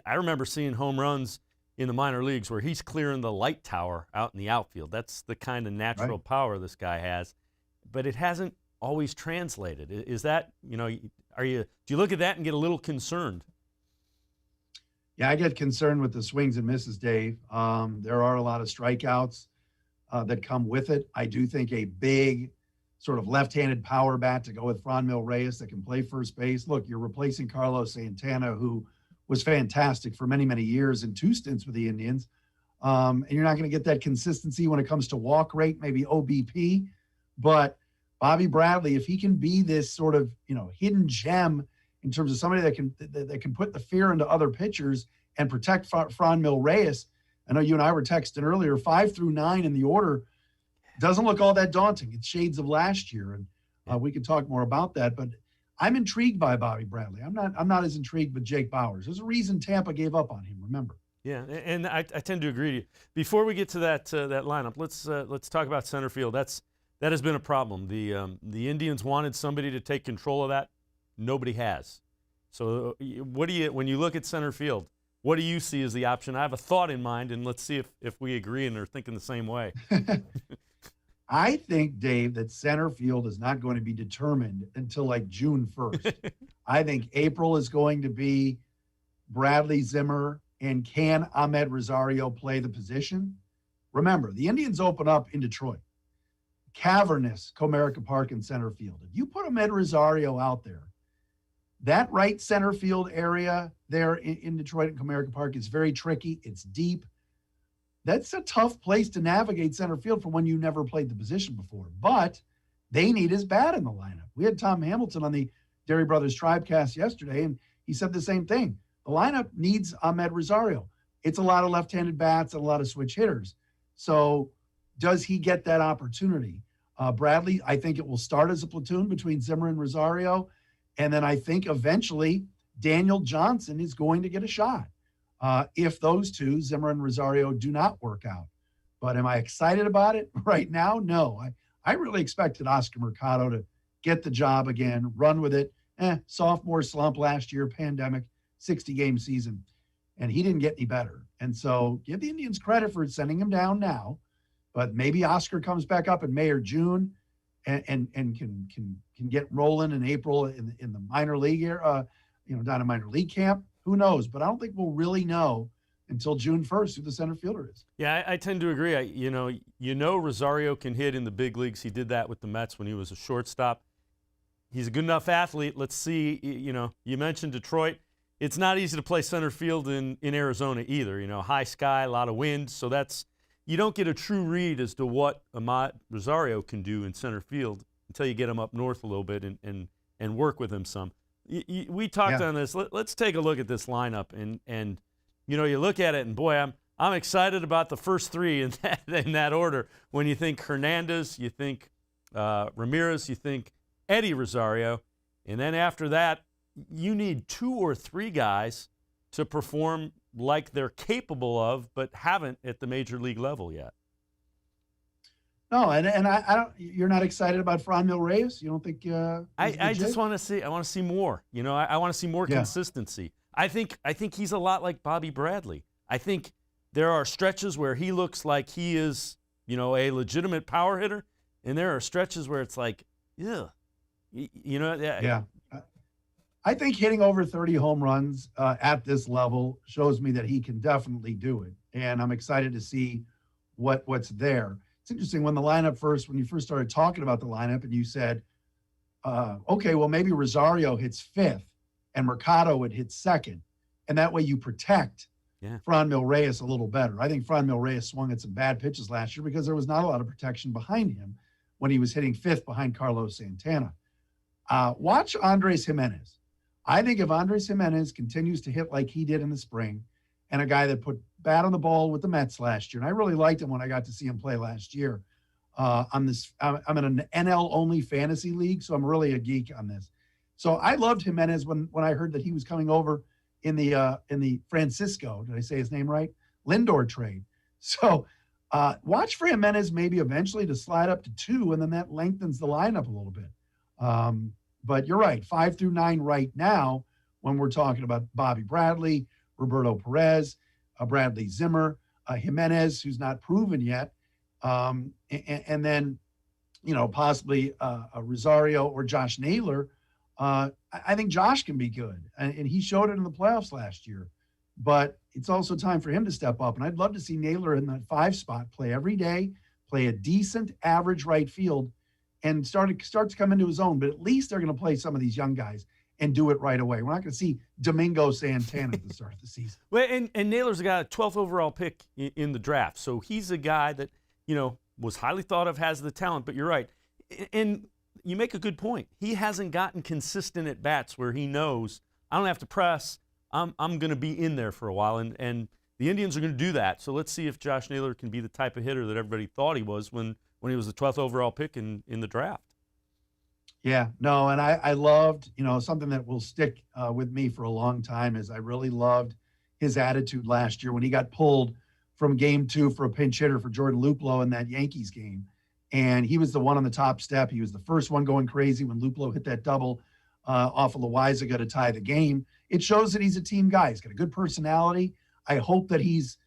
I remember seeing home runs in the minor leagues where he's clearing the light tower out in the outfield. That's the kind of natural power this guy has. But it hasn't always translated. Is that, do you look at that and get a little concerned?
Yeah, I get concerned with the swings and misses, Dave. There are a lot of strikeouts that come with it. I do think a big sort of left-handed power bat to go with Franmil Reyes that can play first base. Look, you're replacing Carlos Santana, who was fantastic for many, many years in 2 stints with the Indians. And you're not going to get that consistency when it comes to walk rate, maybe OBP. But Bobby Bradley, if he can be this sort of, hidden gem in terms of somebody that can put the fear into other pitchers and protect Franmil Reyes. I know you and I were texting earlier, 5 through 9 in the order doesn't look all that daunting. It's shades of last year, and we could talk more about that. But I'm intrigued by Bobby Bradley. I'm not as intrigued with Jake Bauers. There's a reason Tampa gave up on him. Remember?
Yeah, and I tend to agree with you. Before we get to that lineup, let's talk about center field. That has been a problem. The Indians wanted somebody to take control of that. Nobody has. So when you look at center field, what do you see as the option? I have a thought in mind, and let's see if we agree and are thinking the same way.
I think, Dave, that center field is not going to be determined until like June 1st. I think April is going to be Bradley, Zimmer, and can Ahmed Rosario play the position? Remember, the Indians open up in Detroit. Cavernous Comerica Park in center field. If you put Ahmed Rosario out there, that right center field area there in Detroit and Comerica Park is very tricky. It's deep. That's a tough place to navigate center field for when you never played the position before. But they need his bat in the lineup. We had Tom Hamilton on the Dery Brothers Tribecast yesterday, and he said the same thing. The lineup needs Ahmed Rosario. It's a lot of left-handed bats and a lot of switch hitters. So does he get that opportunity? Bradley, I think it will start as a platoon between Zimmer and Rosario. And then I think eventually Daniel Johnson is going to get a shot. If those two, Zimmer and Rosario, do not work out. But am I excited about it right now? No. I really expected Oscar Mercado to get the job again, run with it. Sophomore slump last year, pandemic, 60-game season. And he didn't get any better. And so give the Indians credit for sending him down now. But maybe Oscar comes back up in May or June and can get rolling in April in the minor league down in minor league camp. Who knows? But I don't think we'll really know until June 1st who the center fielder is.
Yeah, I tend to agree. You know Rosario can hit in the big leagues. He did that with the Mets when he was a shortstop. He's a good enough athlete. Let's see, you mentioned Detroit. It's not easy to play center field in Arizona either. High sky, a lot of wind. So you don't get a true read as to what Amat Rosario can do in center field until you get him up north a little bit and work with him some. We talked on this. Let's take a look at this lineup. And you look at it, and boy, I'm excited about the first three in that order. When you think Hernandez, you think Ramirez, you think Eddie Rosario. And then after that, you need 2 or 3 guys to perform like they're capable of, but haven't at the major league level yet.
No, and I don't. You're not excited about Franmil Reyes? You don't think?
I just want to see. I want to see more. I want to see more consistency. I think he's a lot like Bobby Bradley. I think there are stretches where he looks like he is, a legitimate power hitter, and there are stretches where it's like, yeah.
I think hitting over 30 home runs at this level shows me that he can definitely do it, and I'm excited to see what's there. It's interesting when you first started talking about the lineup, and you said, okay, well maybe Rosario hits 5th, and Mercado would hit 2nd, and that way you protect Franmil Reyes a little better. I think Franmil Reyes swung at some bad pitches last year because there was not a lot of protection behind him when he was hitting 5th behind Carlos Santana. Watch Andres Jimenez. I think if Andres Jimenez continues to hit like he did in the spring, and a guy that put bat on the ball with the Mets last year, and I really liked him when I got to see him play last year. I'm in an NL-only fantasy league, so I'm really a geek on this. So I loved Jimenez when I heard that he was coming over in the Francisco, did I say his name right? Lindor trade. So watch for Jimenez maybe eventually to slide up to 2, and then that lengthens the lineup a little bit. But you're right, 5 through 9 right now, when we're talking about Bobby Bradley, Roberto Perez, Bradley Zimmer, Jimenez, who's not proven yet, and then, possibly a Rosario or Josh Naylor. I think Josh can be good, and he showed it in the playoffs last year. But it's also time for him to step up, and I'd love to see Naylor in that 5 spot, play every day, play a decent average right field, and start to come into his own. But at least they're going to play some of these young guys and do it right away. We're not going to see Domingo Santana at the start of the season.
Well, and Naylor's a guy, 12th overall pick in the draft. So he's a guy that, was highly thought of, has the talent. But you're right. And you make a good point. He hasn't gotten consistent at bats where he knows, I don't have to press. I'm going to be in there for a while. And the Indians are going to do that. So let's see if Josh Naylor can be the type of hitter that everybody thought he was when he was the 12th overall pick in the draft.
Yeah, no, and I loved, something that will stick with me for a long time is I really loved his attitude last year when he got pulled from game 2 for a pinch hitter for Jordan Luplow in that Yankees game. And he was the one on the top step. He was the first one going crazy when Luplow hit that double off of Loaizaga to tie the game. It shows that he's a team guy. He's got a good personality. I hope that he's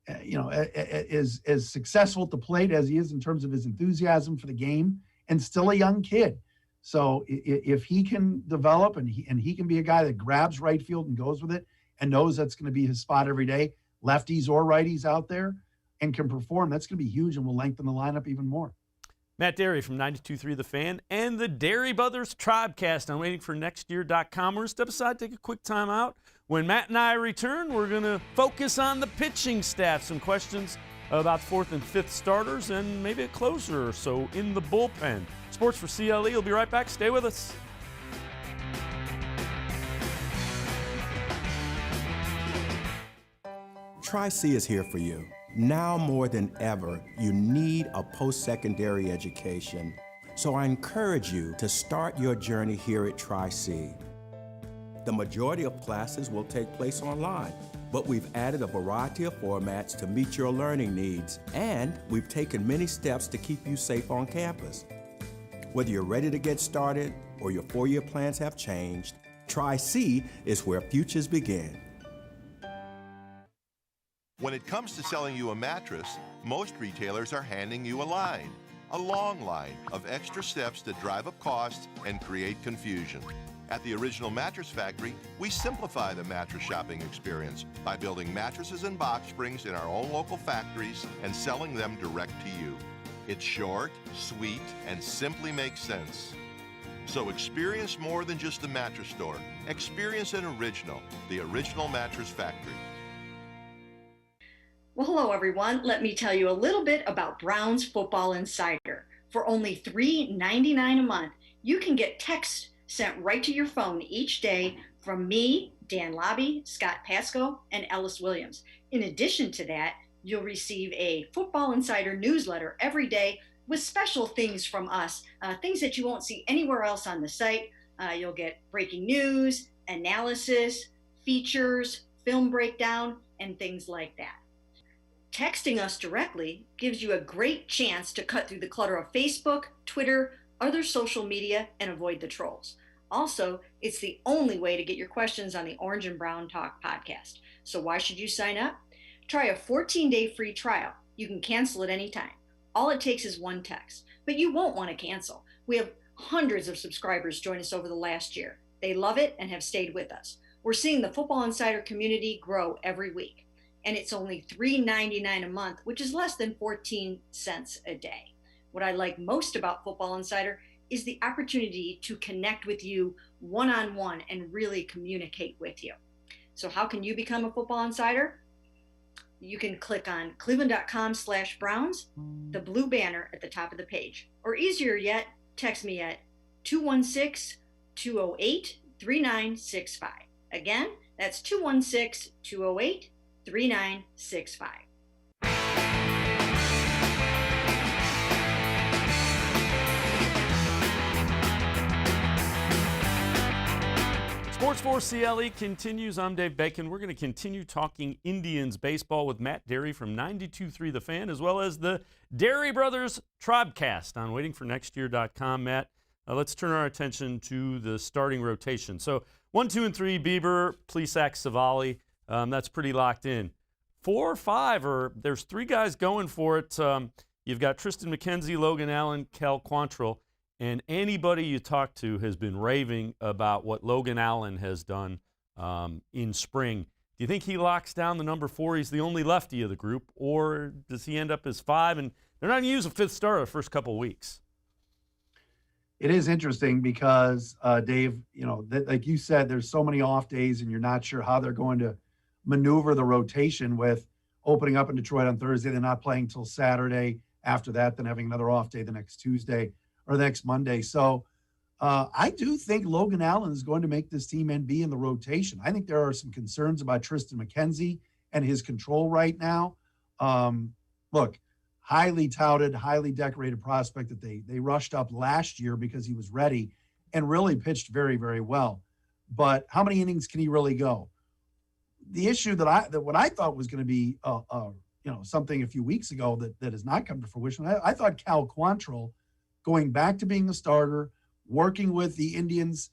as successful at the plate as he is in terms of his enthusiasm for the game, and still a young kid. So if he can develop and he can be a guy that grabs right field and goes with it and knows that's going to be his spot every day, lefties or righties out there, and can perform, that's going to be huge and will lengthen the lineup even more.
Matt Dery from 92.3 The Fan and the Dery Brothers Tribecast. I'm waiting for nextyear.com. We're going to step aside, take a quick time out. When Matt and I return, we're going to focus on the pitching staff. Some questions about 4th and 5th starters and maybe a closer or so in the bullpen. Sports4CLE will be right back. Stay with us.
Tri-C is here for you. Now more than ever, you need a post-secondary education. So I encourage you to start your journey here at Tri-C. The majority of classes will take place online, but we've added a variety of formats to meet your learning needs, and we've taken many steps to keep you safe on campus. Whether you're ready to get started or your 4-year plans have changed, Tri-C is where futures begin.
When it comes to selling you a mattress, most retailers are handing you a long line of extra steps that drive up costs and create confusion. At the Original Mattress Factory, we simplify the mattress shopping experience by building mattresses and box springs in our own local factories and selling them direct to you. It's short, sweet, and simply makes sense. So experience more than just the mattress store. Experience an original, the Original Mattress Factory.
Well, hello, everyone. Let me tell you a little bit about Browns Football Insider. For only $3.99 a month, you can get text sent right to your phone each day from me, Dan Lobby, Scott Pasco, and Ellis Williams. In addition to that, you'll receive a Football Insider newsletter every day with special things from us, things that you won't see anywhere else on the site. You'll get breaking news, analysis, features, film breakdown, and things like that. Texting us directly gives you a great chance to cut through the clutter of Facebook, Twitter, other social media, and avoid the trolls. Also, it's the only way to get your questions on the Orange and Brown Talk podcast. So why should you sign up? Try a 14-day free trial. You can cancel at any time. All it takes is one text, but you won't want to cancel. We have hundreds of subscribers join us over the last year. They love it and have stayed with us. We're seeing the Football Insider community grow every week, and it's only $3.99 a month, which is less than 14 cents a day. What I like most about Football Insider is the opportunity to connect with you one-on-one and really communicate with you. So how can you become a Football Insider? You can click on cleveland.com/Browns, the blue banner at the top of the page. Or easier yet, text me at 216-208-3965. Again, that's 216-208-3965.
Sports4CLE continues. I'm Dave Bacon. We're going to continue talking Indians baseball with Matt Dery from 92.3 The Fan, as well as the Dery Brothers Tribecast on waitingfornextyear.com. Matt, let's turn our attention to the starting rotation. So 1, 2, and 3, Bieber, Plesac, Savali. That's pretty locked in. 4 or 5, there's 3 guys going for it. You've got Tristan McKenzie, Logan Allen, Cal Quantrill. And anybody you talk to has been raving about what Logan Allen has done in spring. Do you think he locks down the number 4? He's the only lefty of the group, or does he end up as 5? And they're not going to use a 5th starter the first couple of weeks.
It is interesting because, Dave, like you said, there's so many off days, and you're not sure how they're going to maneuver the rotation with opening up in Detroit on Thursday. They're not playing till Saturday. After that, then having another off day the next Tuesday or the next Monday. So I do think Logan Allen is going to make this team and be in the rotation. I think there are some concerns about Tristan McKenzie and his control right now. Look, highly touted, highly decorated prospect that they rushed up last year because he was ready and really pitched very, very well. But how many innings can he really go? The issue that what I thought was going to be something a few weeks ago that has not come to fruition. I thought Cal Quantrill, going back to being a starter, working with the Indians,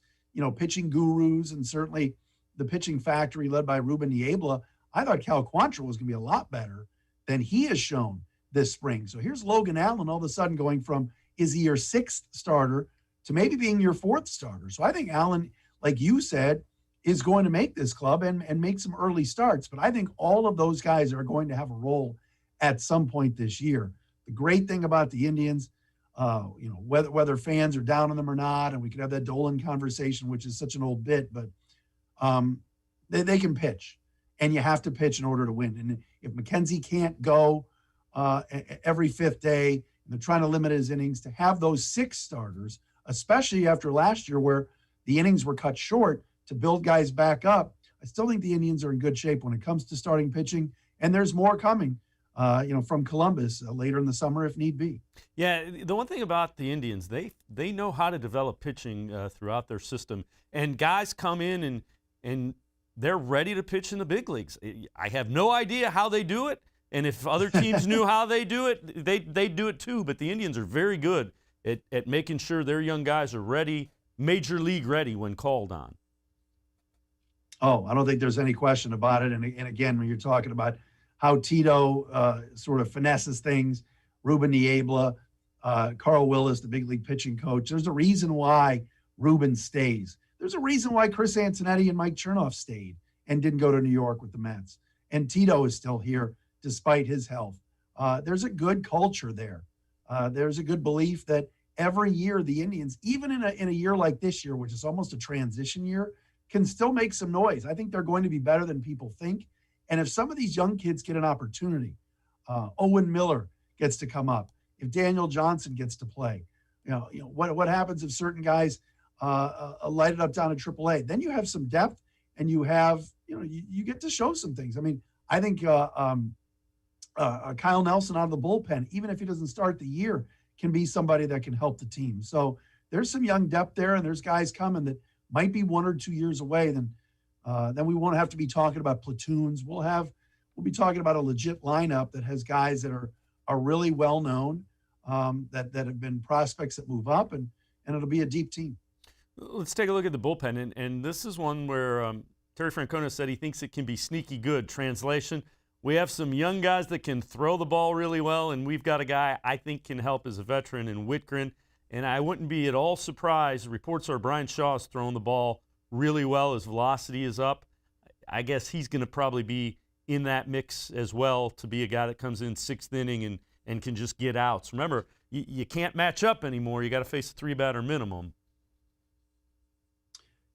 pitching gurus, and certainly the pitching factory led by Ruben Niebla, I thought Cal Quantrill was going to be a lot better than he has shown this spring. So here's Logan Allen all of a sudden going from, is he your 6th starter to maybe being your 4th starter. So I think Allen, like you said, is going to make this club and make some early starts. But I think all of those guys are going to have a role at some point this year. The great thing about the Indians, whether fans are down on them or not, and we could have that Dolan conversation, which is such an old bit, but they can pitch, and you have to pitch in order to win. And if McKenzie can't go every 5th day, and they're trying to limit his innings, to have those 6 starters, especially after last year where the innings were cut short, to build guys back up, I still think the Indians are in good shape when it comes to starting pitching, and there's more coming. From Columbus later in the summer if need be.
Yeah, the one thing about the Indians, they know how to develop pitching throughout their system, and guys come in and they're ready to pitch in the big leagues. I have no idea how they do it, and if other teams knew how they do it, they'd do it too, but the Indians are very good at making sure their young guys are ready, major league ready when called on.
Oh, I don't think there's any question about it. And again, when you're talking about how Tito sort of finesses things, Ruben Niebla, Carl Willis, the big league pitching coach. There's a reason why Ruben stays. There's a reason why Chris Antonetti and Mike Chernoff stayed and didn't go to New York with the Mets. And Tito is still here despite his health. There's a good culture there. There's a good belief that every year the Indians, even in a year like this year, which is almost a transition year, can still make some noise. I think they're going to be better than people think. And if some of these young kids get an opportunity, Owen Miller gets to come up, if Daniel Johnson gets to play, what happens if certain guys light it up down at AAA? Then you have some depth, and you have, you get to show some things. I mean, I think Kyle Nelson out of the bullpen, even if he doesn't start the year, can be somebody that can help the team. So there's some young depth there, and there's guys coming that might be 1 or 2 years away. Then we won't have to be talking about platoons. We'll be talking about a legit lineup that has guys that are really well known, that have been prospects that move up, and it'll be a deep team.
Let's take a look at the bullpen, and this is one where Terry Francona said he thinks it can be sneaky good. Translation: we have some young guys that can throw the ball really well, and we've got a guy I think can help as a veteran in Whitgren. And I wouldn't be at all surprised. Reports are Brian Shaw's throwing the ball really well. His velocity is up. I guess he's going to probably be in that mix as well to be a guy that comes in 6th inning and can just get outs. Remember, you can't match up anymore. You got to face a 3-batter minimum.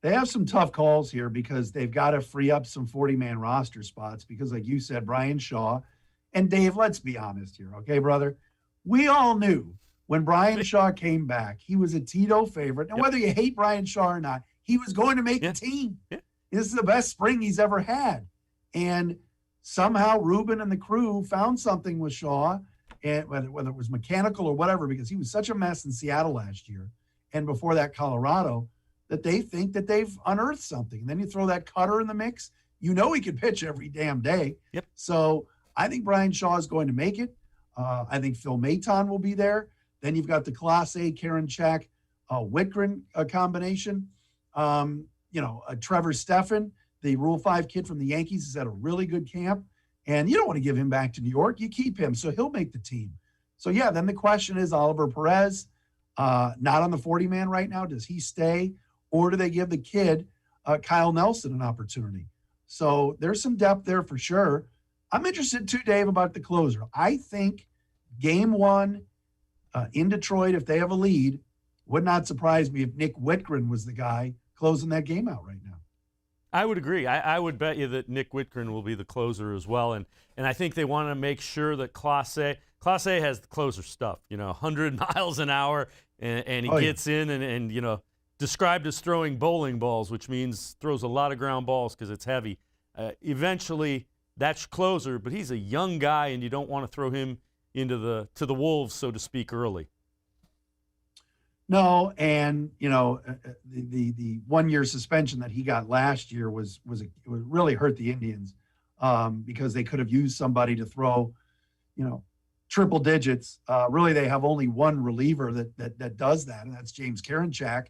They have some tough calls here because they've got to free up some 40-man roster spots because, like you said, Brian Shaw and Dave, let's be honest here, okay, brother? We all knew when Brian Shaw came back, he was a Tito favorite. And whether you hate Brian Shaw or not, he was going to make the team. This is the best spring he's ever had. And somehow Ruben and the crew found something with Shaw, and whether it was mechanical or whatever, because he was such a mess in Seattle last year and before that Colorado, that they think that they've unearthed something. And then you throw that Cutter in the mix, he could pitch every damn day. So I think Brian Shaw is going to make it. I think Phil Maton will be there. Then you've got the Class A, Karen Check, Whitgren combination. Trevor Stephan, the Rule 5 kid from the Yankees, has had a really good camp. And you don't want to give him back to New York. You keep him, so he'll make the team. So, then the question is Oliver Perez, not on the 40-man right now. Does he stay? Or do they give the kid, Kyle Nelson, an opportunity? So there's some depth there for sure. I'm interested, too, Dave, about the closer. I think game 1 in Detroit, if they have a lead, would not surprise me if Nick Whitgren was the guy closing that game out right now.
I would agree. I would bet you that Nick Whitgren will be the closer as well. And I think they want to make sure that Class A has the closer stuff, 100 miles an hour, and he gets in and described as throwing bowling balls, which means throws a lot of ground balls because it's heavy. Eventually, that's closer, but he's a young guy, and you don't want to throw him into the wolves, so to speak, early.
No, and the 1-year suspension that he got last year was really hurt the Indians because they could have used somebody to throw, triple digits. Really, they have only one reliever that does that, and that's James Karinchak.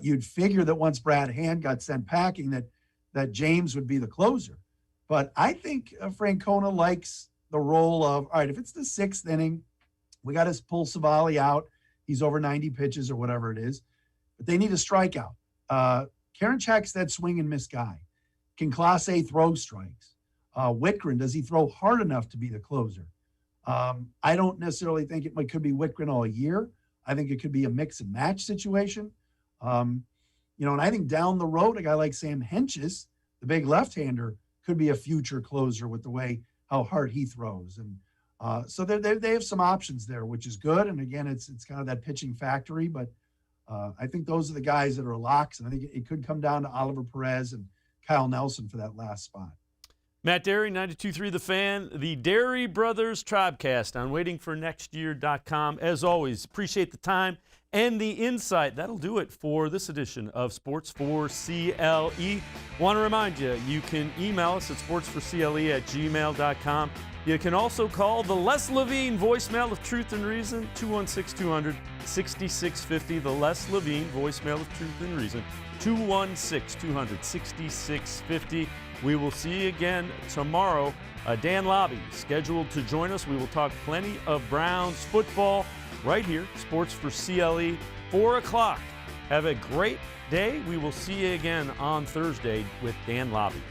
You'd figure that once Brad Hand got sent packing, that James would be the closer. But I think Francona likes the role of, all right, if it's the 6th inning, we got to pull Savali out. He's over 90 pitches or whatever it is. But they need a strikeout. Karinchak's that swing and miss guy. Can Class A throw strikes? Whitgren, does he throw hard enough to be the closer? I don't necessarily think it could be Whitgren all year. I think it could be a mix and match situation. And I think down the road, a guy like Sam Hentges, the big left-hander, could be a future closer with the way how hard he throws. And so they have some options there, which is good. And again, it's kind of that pitching factory, but I think those are the guys that are locks. And I think it could come down to Oliver Perez and Kyle Nelson for that last spot.
Matt Dery, 92.3 The Fan, the Dery Brothers Tribecast on waitingfornextyear.com. As always, appreciate the time and the insight. That'll do it for this edition of Sports4CLE. Want to remind you, you can email us at sports4cle@gmail.com. You can also call the Les Levine voicemail of Truth and Reason, 216-200-6650. The Les Levine voicemail of Truth and Reason, 216-200-6650. We will see you again tomorrow. Dan Lobby scheduled to join us. We will talk plenty of Browns football right here, Sports4CLE, 4 o'clock Have a great day. We will see you again on Thursday with Dan Lobby.